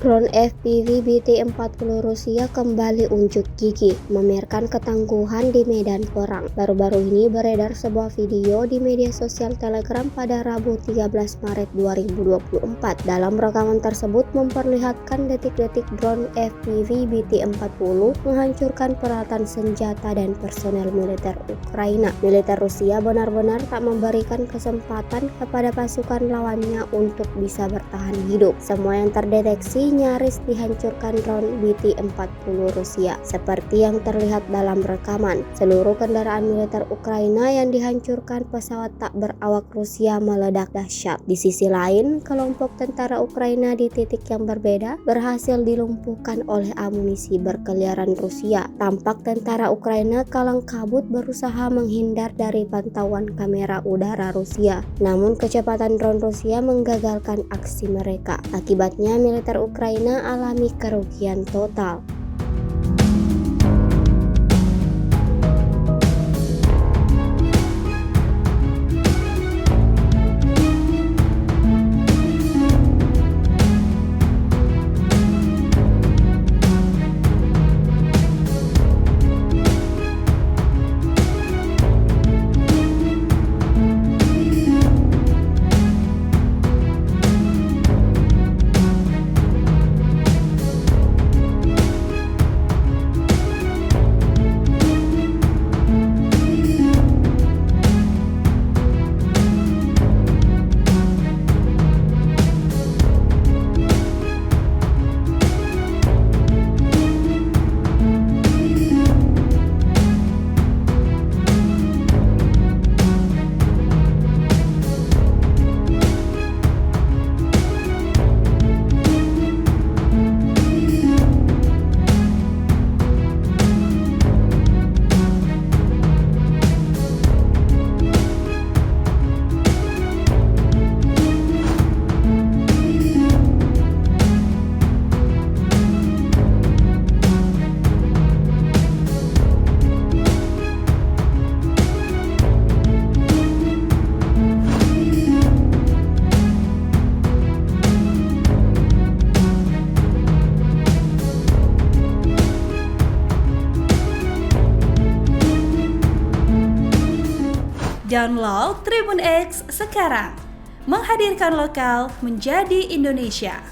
Drone FPV BT-40 Rusia kembali unjuk gigi, memamerkan ketangguhan di medan perang. Baru-baru ini beredar sebuah video di media sosial Telegram pada Rabu 13 Maret 2024. Dalam rekaman tersebut memperlihatkan detik-detik drone FPV BT-40 menghancurkan peralatan senjata dan personel militer Ukraina. Militer Rusia benar-benar tak memberikan kesempatan kepada pasukan lawannya untuk bisa bertahan hidup. Semua yang terdeteksi nyaris dihancurkan drone BT-40 Rusia. Seperti yang terlihat dalam rekaman, seluruh kendaraan militer Ukraina yang dihancurkan pesawat tak berawak Rusia meledak dahsyat. Di sisi lain, kelompok tentara Ukraina di titik yang berbeda berhasil dilumpuhkan oleh amunisi berkeliaran Rusia. Tampak tentara Ukraina kalang kabut berusaha menghindar dari pantauan kamera udara Rusia. Namun kecepatan drone Rusia menggagalkan aksi mereka. Akibatnya militer Ukraina alami kerugian total. Download Tribun X sekarang, menghadirkan lokal menjadi Indonesia.